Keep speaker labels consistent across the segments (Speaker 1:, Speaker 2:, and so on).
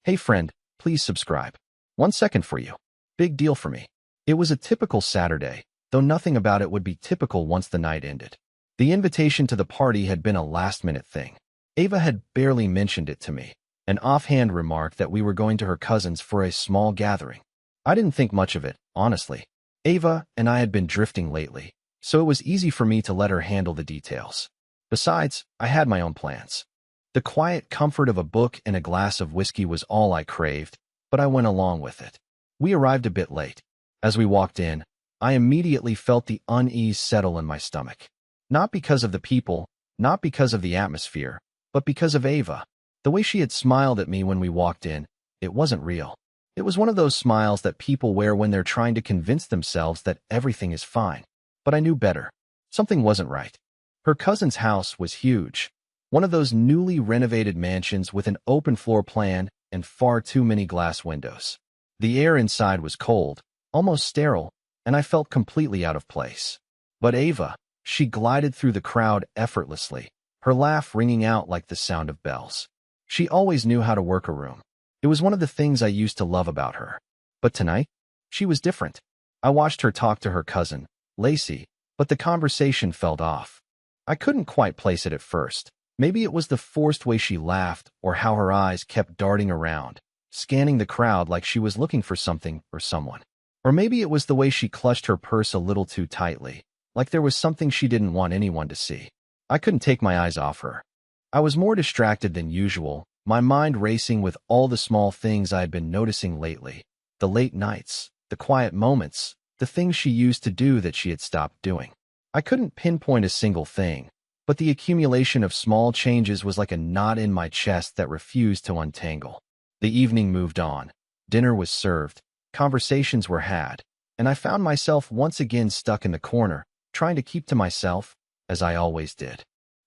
Speaker 1: Hey friend, please subscribe. 1 second for you. Big deal for me. It was a typical Saturday, though nothing about it would be typical once the night ended. The invitation to the party had been a last-minute thing. Ava had barely mentioned it to me, an offhand remark that we were going to her cousin's for a small gathering. I didn't think much of it, honestly. Ava and I had been drifting lately, so it was easy for me to let her handle the details. Besides, I had my own plans. The quiet comfort of a book and a glass of whiskey was all I craved, but I went along with it. We arrived a bit late. As we walked in, I immediately felt the unease settle in my stomach. Not because of the people, not because of the atmosphere, but because of Ava. The way she had smiled at me when we walked in, it wasn't real. It was one of those smiles that people wear when they're trying to convince themselves that everything is fine. But I knew better. Something wasn't right. Her cousin's house was huge. One of those newly renovated mansions with an open floor plan and far too many glass windows. The air inside was cold, almost sterile, and I felt completely out of place. But Ava, she glided through the crowd effortlessly, her laugh ringing out like the sound of bells. She always knew how to work a room. It was one of the things I used to love about her. But tonight, she was different. I watched her talk to her cousin, Lacey, but the conversation felt off. I couldn't quite place it at first. Maybe it was the forced way she laughed or how her eyes kept darting around, scanning the crowd like she was looking for something or someone. Or maybe it was the way she clutched her purse a little too tightly, like there was something she didn't want anyone to see. I couldn't take my eyes off her. I was more distracted than usual, my mind racing with all the small things I had been noticing lately. The late nights, the quiet moments, the things she used to do that she had stopped doing. I couldn't pinpoint a single thing, but the accumulation of small changes was like a knot in my chest that refused to untangle. The evening moved on. Dinner was served. Conversations were had. And I found myself once again stuck in the corner, trying to keep to myself, as I always did.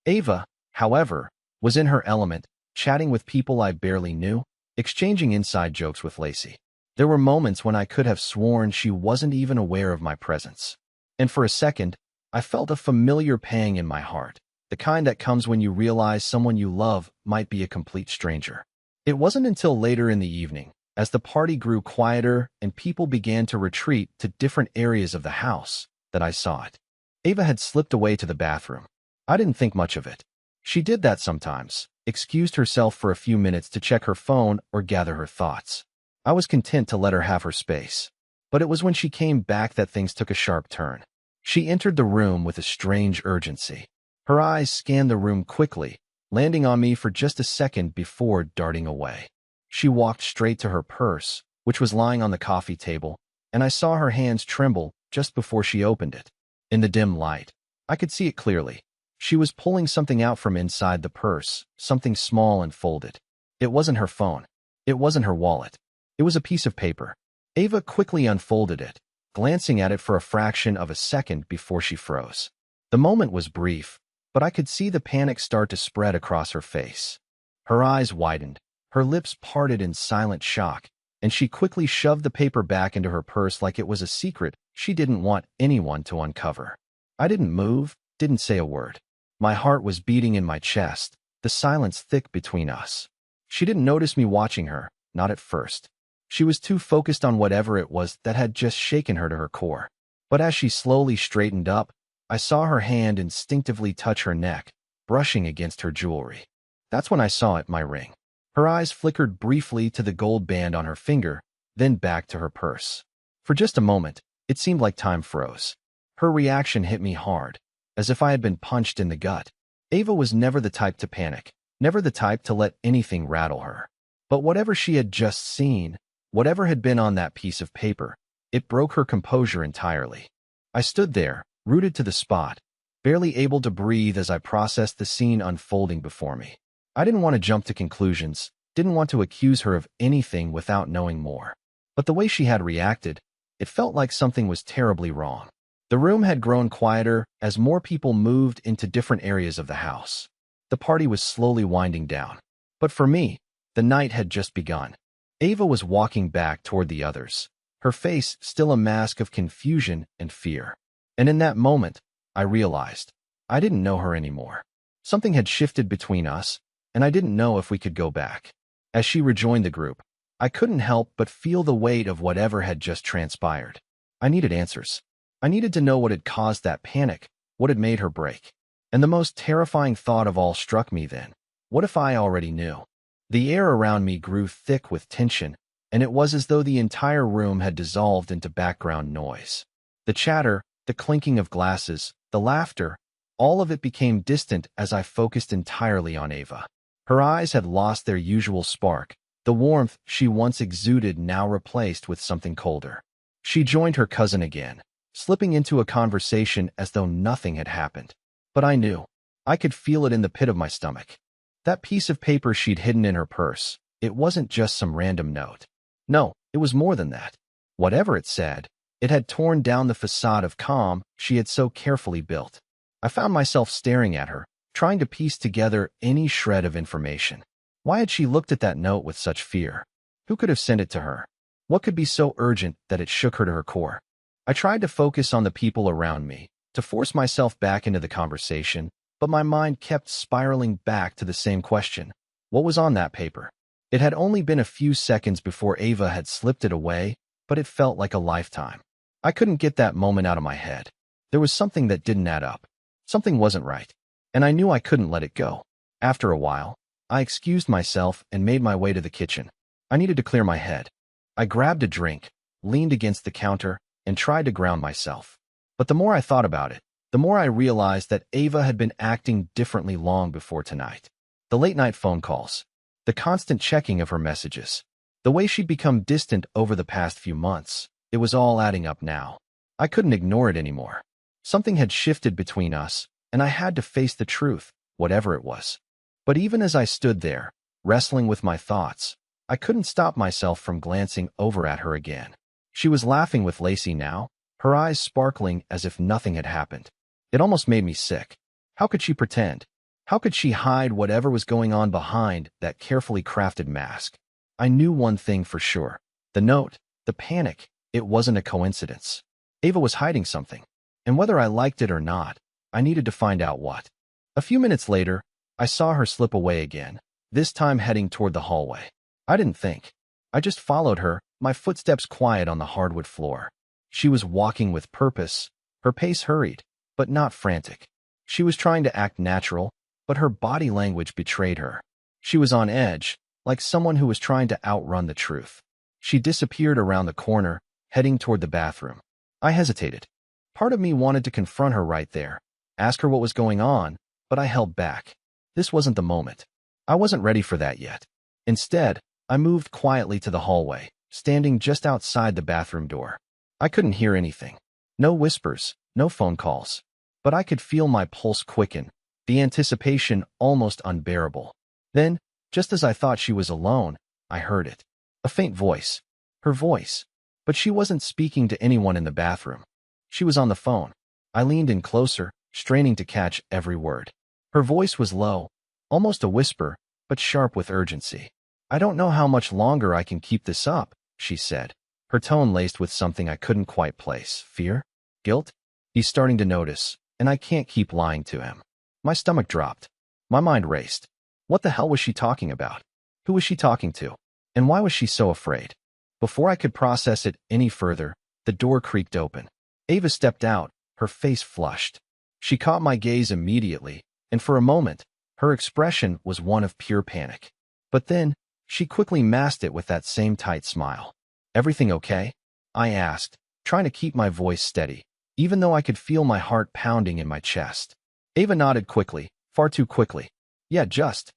Speaker 1: Ava, however, was in her element, chatting with people I barely knew, exchanging inside jokes with Lacey. There were moments when I could have sworn she wasn't even aware of my presence. And for a second, I felt a familiar pang in my heart. The kind that comes when you realize someone you love might be a complete stranger. It wasn't until later in the evening, as the party grew quieter and people began to retreat to different areas of the house, that I saw it. Ava had slipped away to the bathroom. I didn't think much of it. She did that sometimes, excused herself for a few minutes to check her phone or gather her thoughts. I was content to let her have her space. But it was when she came back that things took a sharp turn. She entered the room with a strange urgency. Her eyes scanned the room quickly, landing on me for just a second before darting away. She walked straight to her purse, which was lying on the coffee table, and I saw her hands tremble just before she opened it. In the dim light, I could see it clearly. She was pulling something out from inside the purse, something small and folded. It wasn't her phone. It wasn't her wallet. It was a piece of paper. Ava quickly unfolded it, glancing at it for a fraction of a second before she froze. The moment was brief, but I could see the panic start to spread across her face. Her eyes widened, her lips parted in silent shock, and she quickly shoved the paper back into her purse like it was a secret she didn't want anyone to uncover. I didn't move, didn't say a word. My heart was beating in my chest, the silence thick between us. She didn't notice me watching her, not at first. She was too focused on whatever it was that had just shaken her to her core. But as she slowly straightened up, I saw her hand instinctively touch her neck, brushing against her jewelry. That's when I saw it, my ring. Her eyes flickered briefly to the gold band on her finger, then back to her purse. For just a moment, it seemed like time froze. Her reaction hit me hard, as if I had been punched in the gut. Ava was never the type to panic, never the type to let anything rattle her. But whatever she had just seen, whatever had been on that piece of paper, it broke her composure entirely. I stood there, rooted to the spot, barely able to breathe as I processed the scene unfolding before me. I didn't want to jump to conclusions, didn't want to accuse her of anything without knowing more. But the way she had reacted, it felt like something was terribly wrong. The room had grown quieter as more people moved into different areas of the house. The party was slowly winding down. But for me, the night had just begun. Ava was walking back toward the others, her face still a mask of confusion and fear. And in that moment, I realized I didn't know her anymore. Something had shifted between us, and I didn't know if we could go back. As she rejoined the group, I couldn't help but feel the weight of whatever had just transpired. I needed answers. I needed to know what had caused that panic, what had made her break. And the most terrifying thought of all struck me then. What if I already knew? The air around me grew thick with tension, and it was as though the entire room had dissolved into background noise. The chatter, the clinking of glasses, the laughter, all of it became distant as I focused entirely on Ava. Her eyes had lost their usual spark, the warmth she once exuded now replaced with something colder. She joined her cousin again, slipping into a conversation as though nothing had happened. But I knew. I could feel it in the pit of my stomach. That piece of paper she'd hidden in her purse, it wasn't just some random note. No, it was more than that. Whatever it said, it had torn down the facade of calm she had so carefully built. I found myself staring at her, trying to piece together any shred of information. Why had she looked at that note with such fear? Who could have sent it to her? What could be so urgent that it shook her to her core? I tried to focus on the people around me, to force myself back into the conversation, but my mind kept spiraling back to the same question. What was on that paper? It had only been a few seconds before Ava had slipped it away, but it felt like a lifetime. I couldn't get that moment out of my head. There was something that didn't add up. Something wasn't right, and I knew I couldn't let it go. After a while, I excused myself and made my way to the kitchen. I needed to clear my head. I grabbed a drink, leaned against the counter, and tried to ground myself. But the more I thought about it, the more I realized that Ava had been acting differently long before tonight. The late-night phone calls, the constant checking of her messages, the way she'd become distant over the past few months, it was all adding up now. I couldn't ignore it anymore. Something had shifted between us, and I had to face the truth, whatever it was. But even as I stood there, wrestling with my thoughts, I couldn't stop myself from glancing over at her again. She was laughing with Lacey now, her eyes sparkling as if nothing had happened. It almost made me sick. How could she pretend? How could she hide whatever was going on behind that carefully crafted mask? I knew one thing for sure. The note, the panic, it wasn't a coincidence. Ava was hiding something, and whether I liked it or not, I needed to find out what. A few minutes later, I saw her slip away again, this time heading toward the hallway. I didn't think. I just followed her, my footsteps quiet on the hardwood floor. She was walking with purpose, her pace hurried, but not frantic. She was trying to act natural, but her body language betrayed her. She was on edge, like someone who was trying to outrun the truth. She disappeared around the corner, heading toward the bathroom. I hesitated. Part of me wanted to confront her right there, ask her what was going on, but I held back. This wasn't the moment. I wasn't ready for that yet. Instead, I moved quietly to the hallway, standing just outside the bathroom door. I couldn't hear anything. No whispers, no phone calls. But I could feel my pulse quicken, the anticipation almost unbearable. Then, just as I thought she was alone, I heard it. A faint voice. Her voice. But she wasn't speaking to anyone in the bathroom. She was on the phone. I leaned in closer, straining to catch every word. Her voice was low, almost a whisper, but sharp with urgency. "I don't know how much longer I can keep this up," she said, her tone laced with something I couldn't quite place. Fear? Guilt? He's starting to notice, and I can't keep lying to him. My stomach dropped. My mind raced. What the hell was she talking about? Who was she talking to? And why was she so afraid? Before I could process it any further, the door creaked open. Ava stepped out, her face flushed. She caught my gaze immediately, and for a moment, her expression was one of pure panic. But then, she quickly masked it with that same tight smile. "Everything okay?" I asked, trying to keep my voice steady, even though I could feel my heart pounding in my chest. Ava nodded quickly, far too quickly. "Yeah, just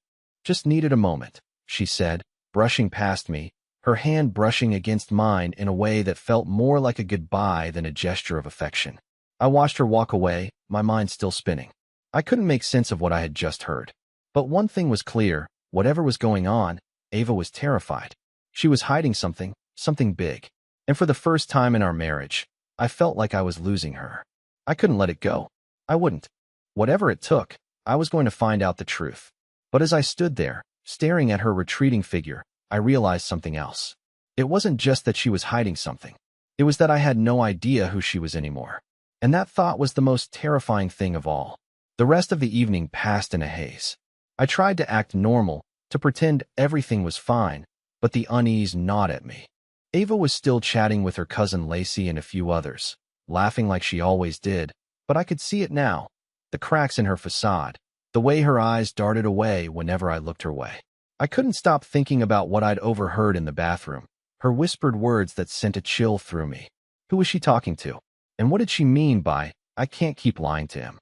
Speaker 1: needed a moment," she said, brushing past me, her hand brushing against mine in a way that felt more like a goodbye than a gesture of affection. I watched her walk away, my mind still spinning. I couldn't make sense of what I had just heard. But one thing was clear, whatever was going on, Ava was terrified. She was hiding something big. And for the first time in our marriage, I felt like I was losing her. I couldn't let it go. I wouldn't. Whatever it took, I was going to find out the truth. But as I stood there, staring at her retreating figure, I realized something else. It wasn't just that she was hiding something. It was that I had no idea who she was anymore. And that thought was the most terrifying thing of all. The rest of the evening passed in a haze. I tried to act normal, to pretend everything was fine, but the unease gnawed at me. Ava was still chatting with her cousin Lacey and a few others, laughing like she always did, but I could see it now, the cracks in her facade, the way her eyes darted away whenever I looked her way. I couldn't stop thinking about what I'd overheard in the bathroom, her whispered words that sent a chill through me. Who was she talking to? And what did she mean by, "I can't keep lying to him"?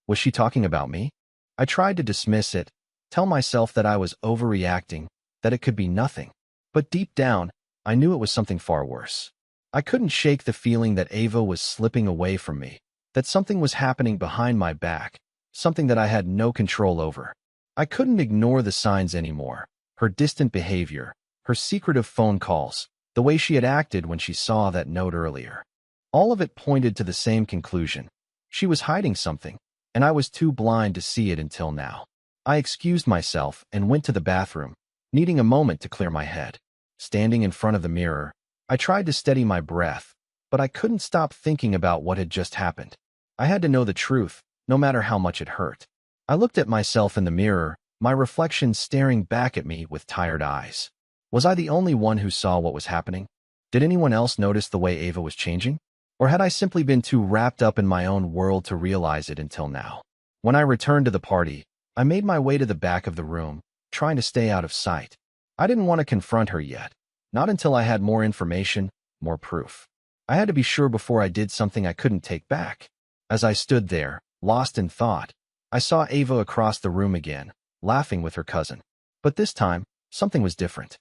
Speaker 1: Was she talking about me? I tried to dismiss it, tell myself that I was overreacting, that it could be nothing. But deep down, I knew it was something far worse. I couldn't shake the feeling that Ava was slipping away from me, that something was happening behind my back, something that I had no control over. I couldn't ignore the signs anymore, her distant behavior, her secretive phone calls, the way she had acted when she saw that note earlier. All of it pointed to the same conclusion. She was hiding something, and I was too blind to see it until now. I excused myself and went to the bathroom, needing a moment to clear my head. Standing in front of the mirror, I tried to steady my breath, but I couldn't stop thinking about what had just happened. I had to know the truth, no matter how much it hurt. I looked at myself in the mirror, my reflection staring back at me with tired eyes. Was I the only one who saw what was happening? Did anyone else notice the way Ava was changing? Or had I simply been too wrapped up in my own world to realize it until now? When I returned to the party, I made my way to the back of the room, trying to stay out of sight. I didn't want to confront her yet, not until I had more information, more proof. I had to be sure before I did something I couldn't take back. As I stood there, lost in thought, I saw Ava across the room again, laughing with her cousin. But this time, something was different.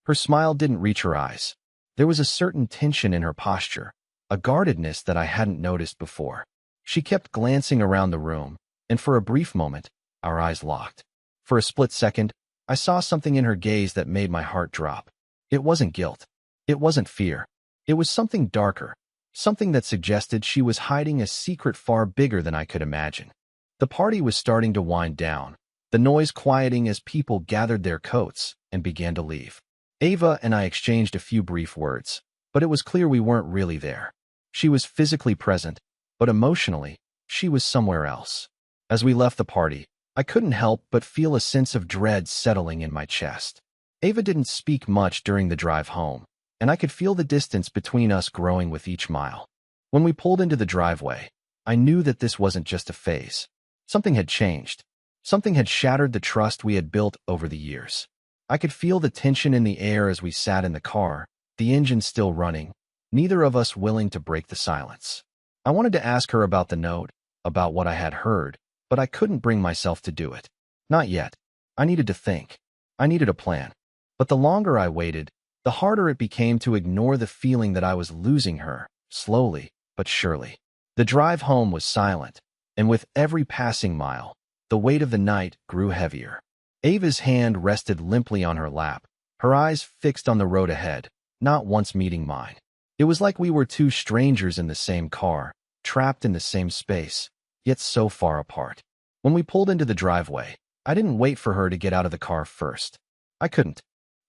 Speaker 1: Her smile didn't reach her eyes. There was a certain tension in her posture, a guardedness that I hadn't noticed before. She kept glancing around the room, and for a brief moment, our eyes locked. For a split second, I saw something in her gaze that made my heart drop. It wasn't guilt. It wasn't fear. It was something darker, something that suggested she was hiding a secret far bigger than I could imagine. The party was starting to wind down, the noise quieting as people gathered their coats and began to leave. Ava and I exchanged a few brief words, but it was clear we weren't really there. She was physically present, but emotionally, she was somewhere else. As we left the party, I couldn't help but feel a sense of dread settling in my chest. Ava didn't speak much during the drive home, and I could feel the distance between us growing with each mile. When we pulled into the driveway, I knew that this wasn't just a phase. Something had changed. Something had shattered the trust we had built over the years. I could feel the tension in the air as we sat in the car, the engine still running, neither of us willing to break the silence. I wanted to ask her about the note, about what I had heard, but I couldn't bring myself to do it. Not yet. I needed to think. I needed a plan. But the longer I waited, the harder it became to ignore the feeling that I was losing her, slowly but surely. The drive home was silent, and with every passing mile, the weight of the night grew heavier. Ava's hand rested limply on her lap, her eyes fixed on the road ahead, not once meeting mine. It was like we were two strangers in the same car, trapped in the same space, yet so far apart. When we pulled into the driveway, I didn't wait for her to get out of the car first. I couldn't.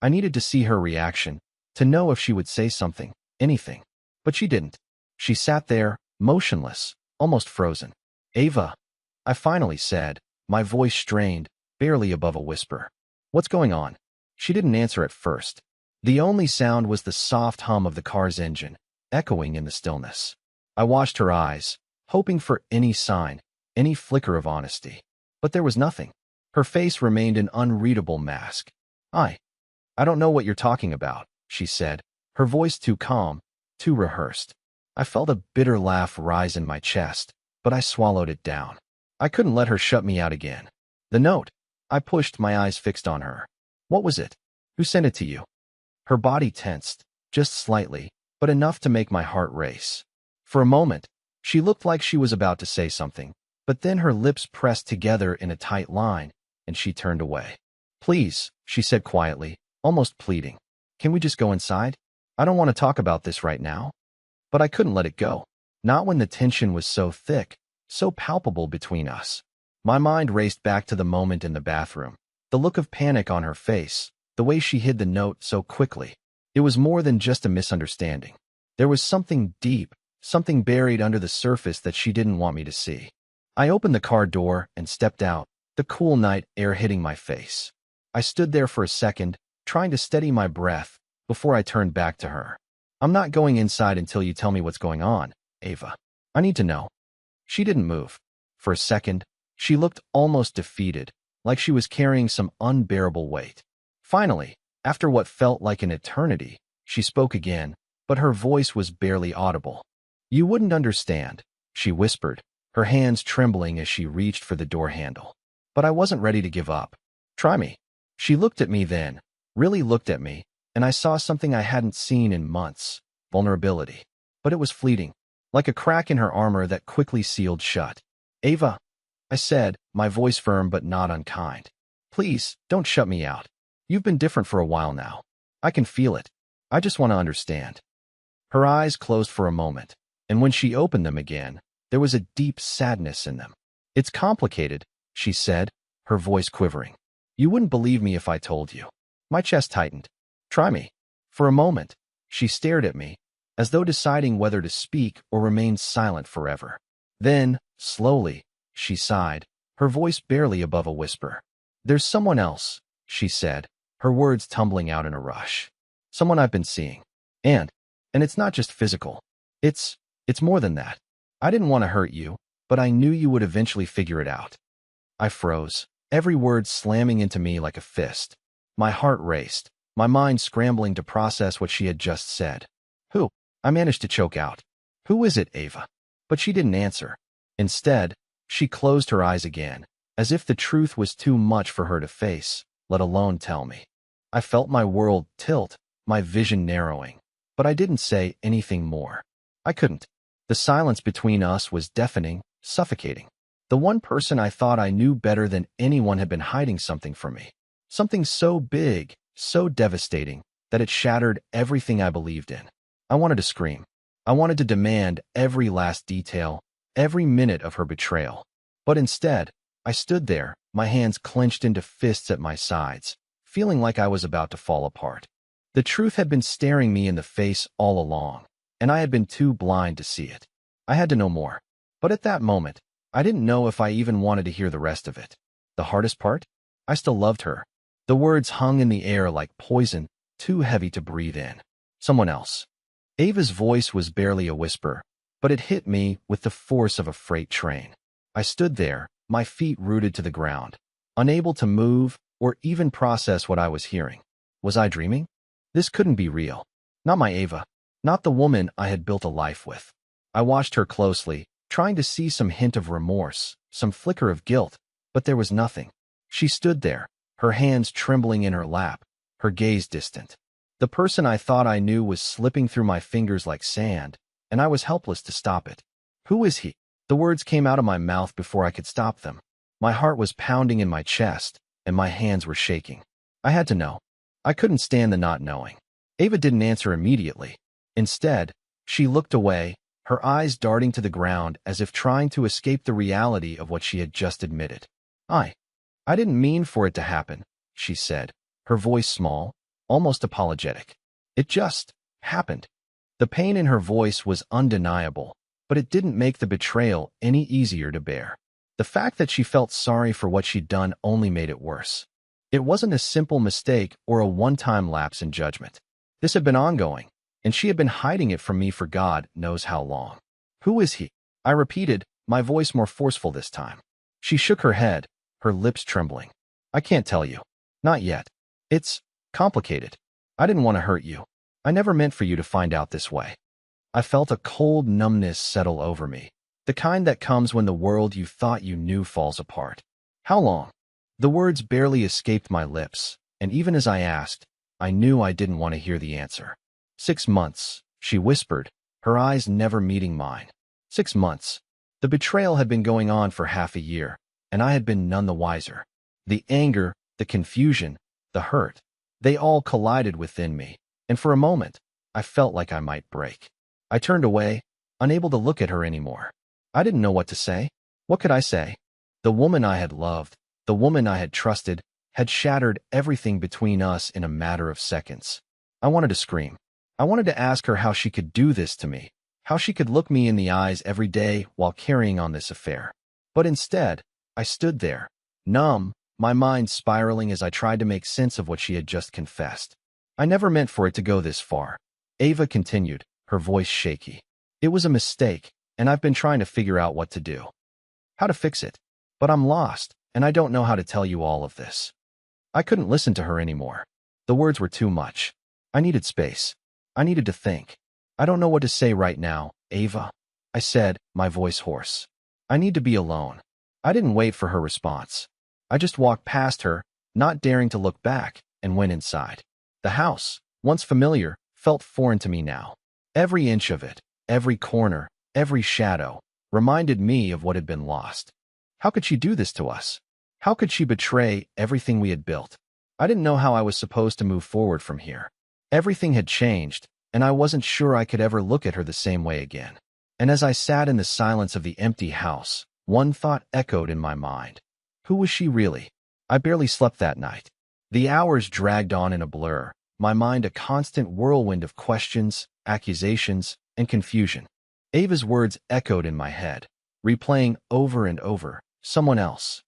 Speaker 1: I needed to see her reaction, to know if she would say something, anything. But she didn't. She sat there, motionless, almost frozen. "Ava," I finally said, my voice strained, barely above a whisper. "What's going on?" She didn't answer at first. The only sound was the soft hum of the car's engine, echoing in the stillness. I watched her eyes, hoping for any sign, any flicker of honesty. But there was nothing. Her face remained an unreadable mask. I don't know what you're talking about," she said, her voice too calm, too rehearsed. I felt a bitter laugh rise in my chest, but I swallowed it down. I couldn't let her shut me out again. "The note," I pushed, my eyes fixed on her. "What was it? Who sent it to you?" Her body tensed, just slightly, but enough to make my heart race. For a moment, she looked like she was about to say something, but then her lips pressed together in a tight line, and she turned away. "Please," she said quietly, almost pleading. "Can we just go inside? I don't want to talk about this right now." But I couldn't let it go. Not when the tension was so thick, so palpable between us. My mind raced back to the moment in the bathroom, the look of panic on her face, the way she hid the note so quickly. It was more than just a misunderstanding. There was something deep, something buried under the surface that she didn't want me to see. I opened the car door and stepped out, the cool night air hitting my face. I stood there for a second, trying to steady my breath before I turned back to her. I'm not going inside until you tell me what's going on, Ava. I need to know. She didn't move. For a second, she looked almost defeated, like she was carrying some unbearable weight. Finally, after what felt like an eternity, she spoke again, but her voice was barely audible. You wouldn't understand, she whispered, her hands trembling as she reached for the door handle. But I wasn't ready to give up. Try me. She looked at me then, really looked at me, and I saw something I hadn't seen in months, vulnerability. But it was fleeting, like a crack in her armor that quickly sealed shut. Ava, I said, my voice firm but not unkind. Please, don't shut me out. You've been different for a while now. I can feel it. I just want to understand. Her eyes closed for a moment, and when she opened them again, there was a deep sadness in them. It's complicated, she said, her voice quivering. You wouldn't believe me if I told you. My chest tightened. Try me. For a moment, she stared at me, as though deciding whether to speak or remain silent forever. Then, slowly, she sighed, her voice barely above a whisper. There's someone else, she said, her words tumbling out in a rush. Someone I've been seeing. And it's not just physical. It's more than that. I didn't want to hurt you, but I knew you would eventually figure it out. I froze, every word slamming into me like a fist. My heart raced, my mind scrambling to process what she had just said. Who? I managed to choke out. Who is it, Ava? But she didn't answer. Instead, she closed her eyes again, as if the truth was too much for her to face, let alone tell me. I felt my world tilt, my vision narrowing, but I didn't say anything more. I couldn't. The silence between us was deafening, suffocating. The one person I thought I knew better than anyone had been hiding something from me. Something so big, so devastating, that it shattered everything I believed in. I wanted to scream. I wanted to demand every last detail, every minute of her betrayal. But instead, I stood there, my hands clenched into fists at my sides, feeling like I was about to fall apart. The truth had been staring me in the face all along, and I had been too blind to see it. I had to know more. But at that moment, I didn't know if I even wanted to hear the rest of it. The hardest part? I still loved her. The words hung in the air like poison, too heavy to breathe in. Someone else. Ava's voice was barely a whisper, but it hit me with the force of a freight train. I stood there, my feet rooted to the ground, unable to move or even process what I was hearing. Was I dreaming? This couldn't be real. Not my Ava. Not the woman I had built a life with. I watched her closely, trying to see some hint of remorse, some flicker of guilt, but there was nothing. She stood there, her hands trembling in her lap, her gaze distant. The person I thought I knew was slipping through my fingers like sand, and I was helpless to stop it. Who is he? The words came out of my mouth before I could stop them. My heart was pounding in my chest, and my hands were shaking. I had to know. I couldn't stand the not knowing. Ava didn't answer immediately. Instead, she looked away, her eyes darting to the ground as if trying to escape the reality of what she had just admitted. I didn't mean for it to happen, she said, her voice small, almost apologetic. It just happened. The pain in her voice was undeniable, but it didn't make the betrayal any easier to bear. The fact that she felt sorry for what she'd done only made it worse. It wasn't a simple mistake or a one-time lapse in judgment. This had been ongoing, and she had been hiding it from me for God knows how long. Who is he? I repeated, my voice more forceful this time. She shook her head, her lips trembling. I can't tell you. Not yet. It's complicated. I didn't want to hurt you. I never meant for you to find out this way. I felt a cold numbness settle over me, the kind that comes when the world you thought you knew falls apart. How long? The words barely escaped my lips, and even as I asked, I knew I didn't want to hear the answer. 6 months, she whispered, her eyes never meeting mine. 6 months. The betrayal had been going on for half a year, and I had been none the wiser. The anger, the confusion, the hurt, they all collided within me, and for a moment, I felt like I might break. I turned away, unable to look at her anymore. I didn't know what to say. What could I say? The woman I had loved, the woman I had trusted, had shattered everything between us in a matter of seconds. I wanted to scream. I wanted to ask her how she could do this to me, how she could look me in the eyes every day while carrying on this affair. But instead, I stood there, numb, my mind spiraling as I tried to make sense of what she had just confessed. I never meant for it to go this far. Ava continued, her voice shaky. It was a mistake, and I've been trying to figure out what to do. How to fix it. But I'm lost, and I don't know how to tell you all of this. I couldn't listen to her anymore. The words were too much. I needed space. I needed to think. I don't know what to say right now, Ava, I said, my voice hoarse. I need to be alone. I didn't wait for her response. I just walked past her, not daring to look back, and went inside. The house, once familiar, felt foreign to me now. Every inch of it, every corner, every shadow, reminded me of what had been lost. How could she do this to us? How could she betray everything we had built? I didn't know how I was supposed to move forward from here. Everything had changed, and I wasn't sure I could ever look at her the same way again. And as I sat in the silence of the empty house, one thought echoed in my mind. Who was she really? I barely slept that night. The hours dragged on in a blur, my mind a constant whirlwind of questions, accusations, and confusion. Ava's words echoed in my head, replaying over and over, someone else.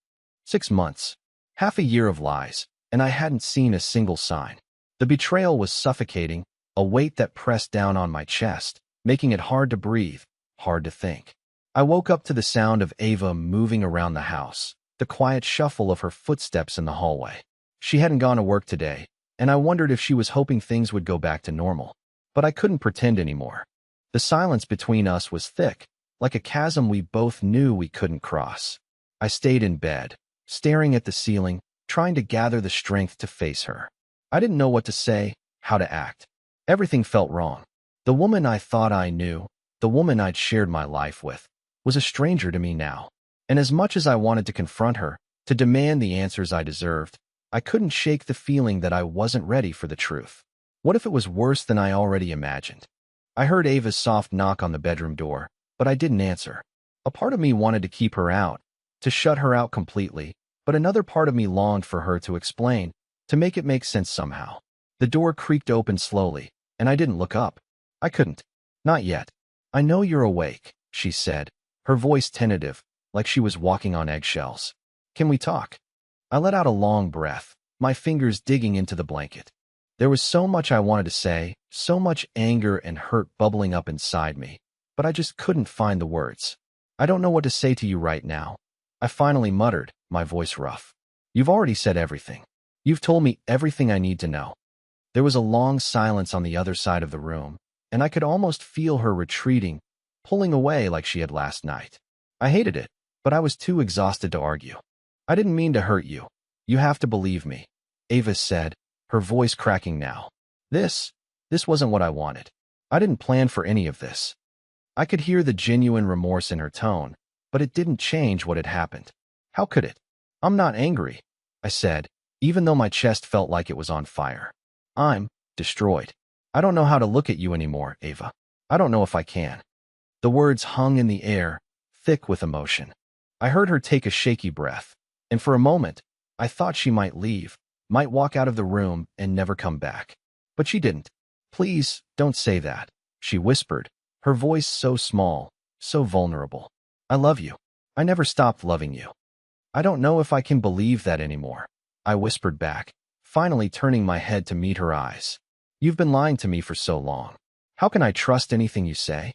Speaker 1: 6 months. Half a year of lies, and I hadn't seen a single sign. The betrayal was suffocating, a weight that pressed down on my chest, making it hard to breathe, hard to think. I woke up to the sound of Ava moving around the house, the quiet shuffle of her footsteps in the hallway. She hadn't gone to work today, and I wondered if she was hoping things would go back to normal. But I couldn't pretend anymore. The silence between us was thick, like a chasm we both knew we couldn't cross. I stayed in bed, staring at the ceiling, trying to gather the strength to face her. I didn't know what to say, how to act. Everything felt wrong. The woman I thought I knew, the woman I'd shared my life with, was a stranger to me now. And as much as I wanted to confront her, to demand the answers I deserved, I couldn't shake the feeling that I wasn't ready for the truth. What if it was worse than I already imagined? I heard Ava's soft knock on the bedroom door, but I didn't answer. A part of me wanted to keep her out, to shut her out completely, but another part of me longed for her to explain, to make it make sense somehow. The door creaked open slowly, and I didn't look up. I couldn't. Not yet. I know you're awake, she said, her voice tentative, like she was walking on eggshells. Can we talk? I let out a long breath, my fingers digging into the blanket. There was so much I wanted to say, so much anger and hurt bubbling up inside me, but I just couldn't find the words. I don't know what to say to you right now. I finally muttered, my voice rough. You've already said everything. You've told me everything I need to know. There was a long silence on the other side of the room, and I could almost feel her retreating, pulling away like she had last night. I hated it, but I was too exhausted to argue. I didn't mean to hurt you. You have to believe me, Ava said, her voice cracking now. This wasn't what I wanted. I didn't plan for any of this. I could hear the genuine remorse in her tone, but it didn't change what had happened. How could it? I'm not angry, I said, even though my chest felt like it was on fire. I'm destroyed. I don't know how to look at you anymore, Ava. I don't know if I can. The words hung in the air, thick with emotion. I heard her take a shaky breath, and for a moment, I thought she might leave, might walk out of the room and never come back. But she didn't. Please, don't say that, she whispered, her voice so small, so vulnerable. I love you. I never stopped loving you. I don't know if I can believe that anymore, I whispered back, finally turning my head to meet her eyes. You've been lying to me for so long. How can I trust anything you say?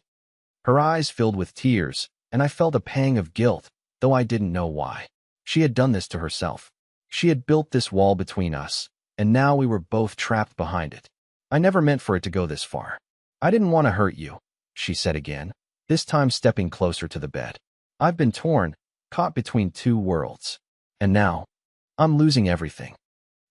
Speaker 1: Her eyes filled with tears, and I felt a pang of guilt, though I didn't know why. She had done this to herself. She had built this wall between us, and now we were both trapped behind it. I never meant for it to go this far. I didn't want to hurt you, she said again, this time stepping closer to the bed. I've been torn, caught between two worlds. And now, I'm losing everything.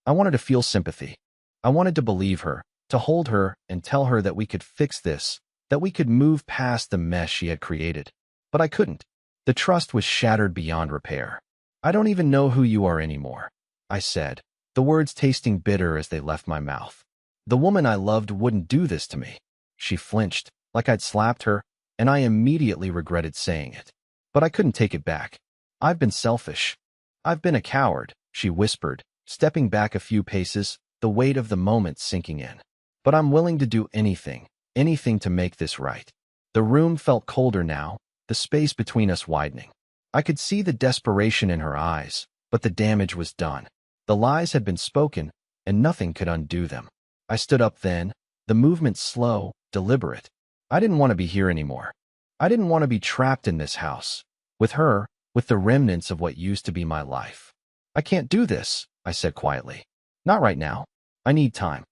Speaker 1: I wanted to feel sympathy. I wanted to believe her, to hold her and tell her that we could fix this, that we could move past the mess she had created. But I couldn't. The trust was shattered beyond repair. I don't even know who you are anymore, I said, the words tasting bitter as they left my mouth. The woman I loved wouldn't do this to me. She flinched, like I'd slapped her, and I immediately regretted saying it. But I couldn't take it back. I've been selfish. I've been a coward, she whispered, stepping back a few paces, the weight of the moment sinking in. But I'm willing to do anything, anything to make this right. The room felt colder now, the space between us widening. I could see the desperation in her eyes, but the damage was done. The lies had been spoken, and nothing could undo them. I stood up then, the movement slow, deliberate. I didn't want to be here anymore. I didn't want to be trapped in this house, with her, with the remnants of what used to be my life. I can't do this, I said quietly. Not right now. I need time.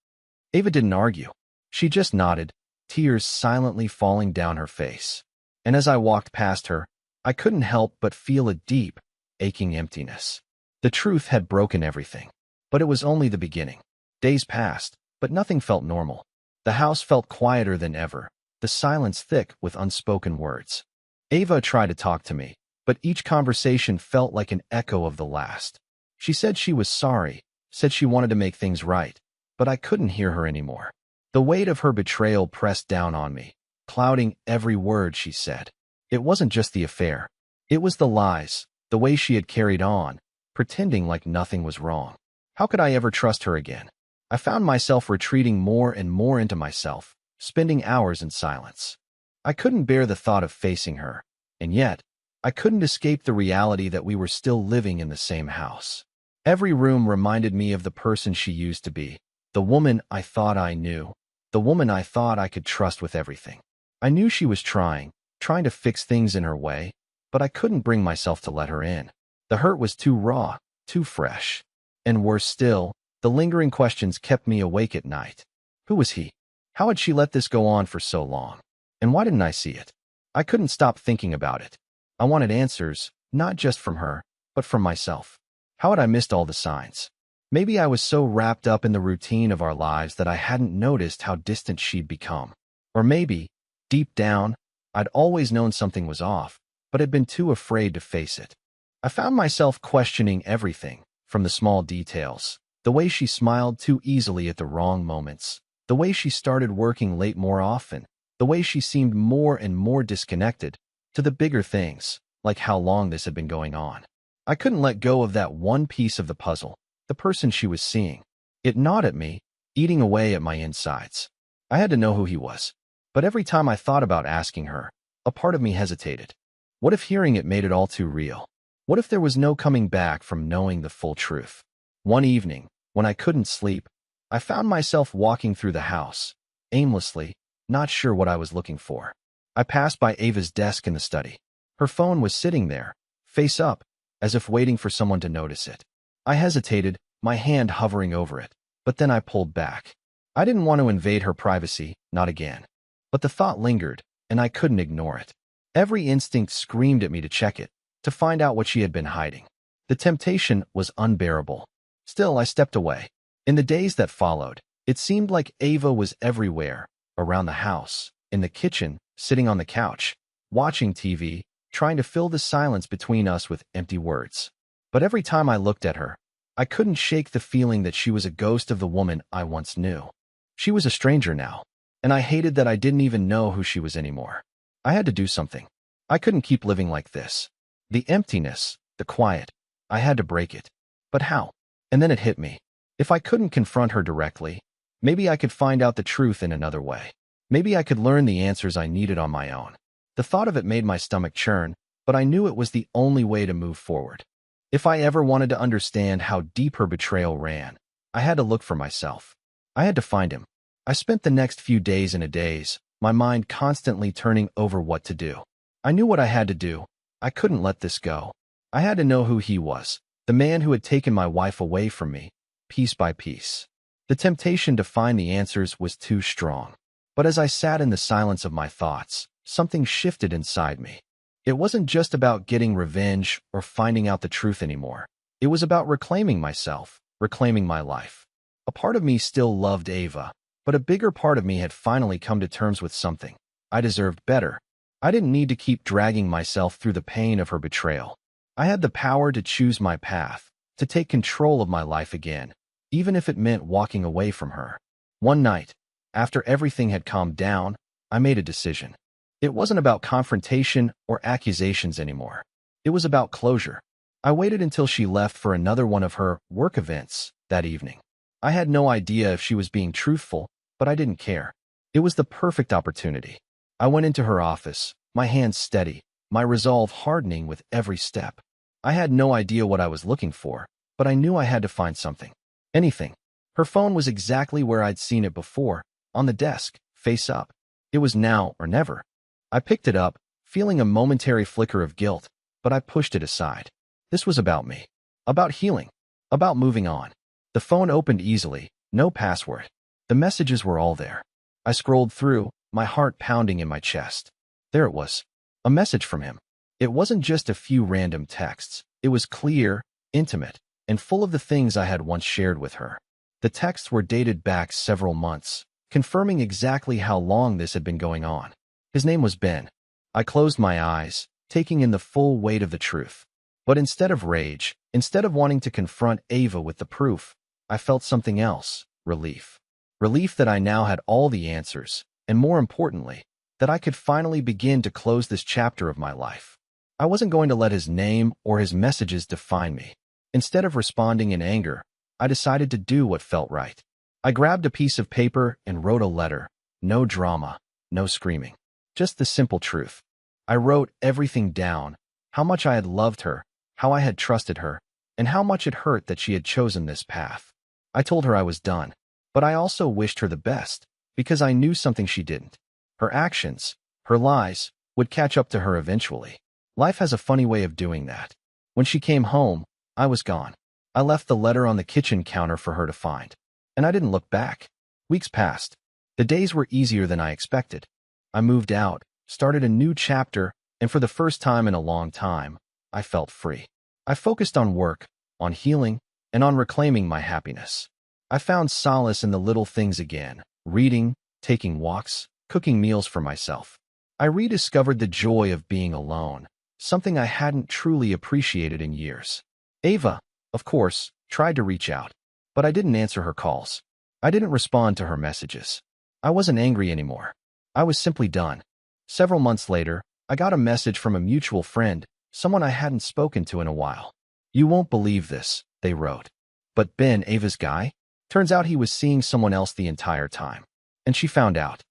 Speaker 1: Ava didn't argue. She just nodded, tears silently falling down her face. And as I walked past her, I couldn't help but feel a deep, aching emptiness. The truth had broken everything. But it was only the beginning. Days passed, but nothing felt normal. The house felt quieter than ever, the silence thick with unspoken words. Ava tried to talk to me, but each conversation felt like an echo of the last. She said she was sorry, said she wanted to make things right, but I couldn't hear her anymore. The weight of her betrayal pressed down on me, clouding every word she said. It wasn't just the affair. It was the lies, the way she had carried on, pretending like nothing was wrong. How could I ever trust her again? I found myself retreating more and more into myself, spending hours in silence. I couldn't bear the thought of facing her, and yet, I couldn't escape the reality that we were still living in the same house. Every room reminded me of the person she used to be, the woman I thought I knew, the woman I thought I could trust with everything. I knew she was trying to fix things in her way, but I couldn't bring myself to let her in. The hurt was too raw, too fresh. And worse still, the lingering questions kept me awake at night. Who was he? How had she let this go on for so long? And why didn't I see it? I couldn't stop thinking about it. I wanted answers, not just from her, but from myself. How had I missed all the signs? Maybe I was so wrapped up in the routine of our lives that I hadn't noticed how distant she'd become. Or maybe, deep down, I'd always known something was off, but had been too afraid to face it. I found myself questioning everything, from the small details, the way she smiled too easily at the wrong moments, the way she started working late more often, the way she seemed more and more disconnected, to the bigger things, like how long this had been going on. I couldn't let go of that one piece of the puzzle, the person she was seeing. It gnawed at me, eating away at my insides. I had to know who he was. But every time I thought about asking her, a part of me hesitated. What if hearing it made it all too real? What if there was no coming back from knowing the full truth? One evening, when I couldn't sleep, I found myself walking through the house, aimlessly, not sure what I was looking for. I passed by Ava's desk in the study. Her phone was sitting there, face up, as if waiting for someone to notice it. I hesitated, my hand hovering over it, but then I pulled back. I didn't want to invade her privacy, not again. But the thought lingered, and I couldn't ignore it. Every instinct screamed at me to check it, to find out what she had been hiding. The temptation was unbearable. Still, I stepped away. In the days that followed, it seemed like Ava was everywhere, around the house, in the kitchen, sitting on the couch, watching TV, trying to fill the silence between us with empty words. But every time I looked at her, I couldn't shake the feeling that she was a ghost of the woman I once knew. She was a stranger now, and I hated that I didn't even know who she was anymore. I had to do something. I couldn't keep living like this. The emptiness, the quiet, I had to break it. But how? And then it hit me. If I couldn't confront her directly, maybe I could find out the truth in another way. Maybe I could learn the answers I needed on my own. The thought of it made my stomach churn, but I knew it was the only way to move forward. If I ever wanted to understand how deep her betrayal ran, I had to look for myself. I had to find him. I spent the next few days in a daze, my mind constantly turning over what to do. I knew what I had to do. I couldn't let this go. I had to know who he was, the man who had taken my wife away from me, piece by piece. The temptation to find the answers was too strong. But as I sat in the silence of my thoughts, something shifted inside me. It wasn't just about getting revenge or finding out the truth anymore. It was about reclaiming myself, reclaiming my life. A part of me still loved Ava, but a bigger part of me had finally come to terms with something. I deserved better. I didn't need to keep dragging myself through the pain of her betrayal. I had the power to choose my path, to take control of my life again, even if it meant walking away from her. One night, after everything had calmed down, I made a decision. It wasn't about confrontation or accusations anymore. It was about closure. I waited until she left for another one of her work events that evening. I had no idea if she was being truthful, but I didn't care. It was the perfect opportunity. I went into her office, my hands steady, my resolve hardening with every step. I had no idea what I was looking for, but I knew I had to find something. Anything. Her phone was exactly where I'd seen it before, on the desk, face up. It was now or never. I picked it up, feeling a momentary flicker of guilt, but I pushed it aside. This was about me. About healing. About moving on. The phone opened easily, no password. The messages were all there. I scrolled through, my heart pounding in my chest. There it was. A message from him. It wasn't just a few random texts. It was clear, intimate, and full of the things I had once shared with her. The texts were dated back several months, confirming exactly how long this had been going on. His name was Ben. I closed my eyes, taking in the full weight of the truth. But instead of rage, instead of wanting to confront Ava with the proof, I felt something else, relief. Relief that I now had all the answers, and more importantly, that I could finally begin to close this chapter of my life. I wasn't going to let his name or his messages define me. Instead of responding in anger, I decided to do what felt right. I grabbed a piece of paper and wrote a letter. No drama, no screaming. Just the simple truth. I wrote everything down, how much I had loved her, how I had trusted her, and how much it hurt that she had chosen this path. I told her I was done, but I also wished her the best, because I knew something she didn't. Her actions, her lies, would catch up to her eventually. Life has a funny way of doing that. When she came home, I was gone. I left the letter on the kitchen counter for her to find. And I didn't look back. Weeks passed. The days were easier than I expected. I moved out, started a new chapter, and for the first time in a long time, I felt free. I focused on work, on healing, and on reclaiming my happiness. I found solace in the little things again, reading, taking walks, cooking meals for myself. I rediscovered the joy of being alone, something I hadn't truly appreciated in years. Ava, of course, tried to reach out, but I didn't answer her calls. I didn't respond to her messages. I wasn't angry anymore. I was simply done. Several months later, I got a message from a mutual friend, someone I hadn't spoken to in a while. "You won't believe this," they wrote. "But Ben, Ava's guy? Turns out he was seeing someone else the entire time. And she found out."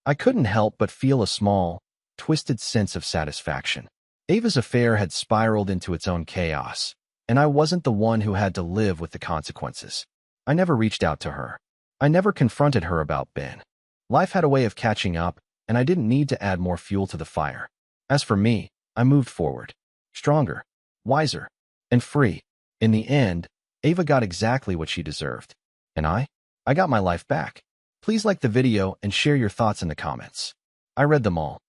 Speaker 1: I couldn't help but feel a small, twisted sense of satisfaction. Ava's affair had spiraled into its own chaos, and I wasn't the one who had to live with the consequences. I never reached out to her. I never confronted her about Ben. Life had a way of catching up, and I didn't need to add more fuel to the fire. As for me, I moved forward. Stronger, wiser, and free. In the end, Ava got exactly what she deserved. And I got my life back. Please like the video and share your thoughts in the comments. I read them all.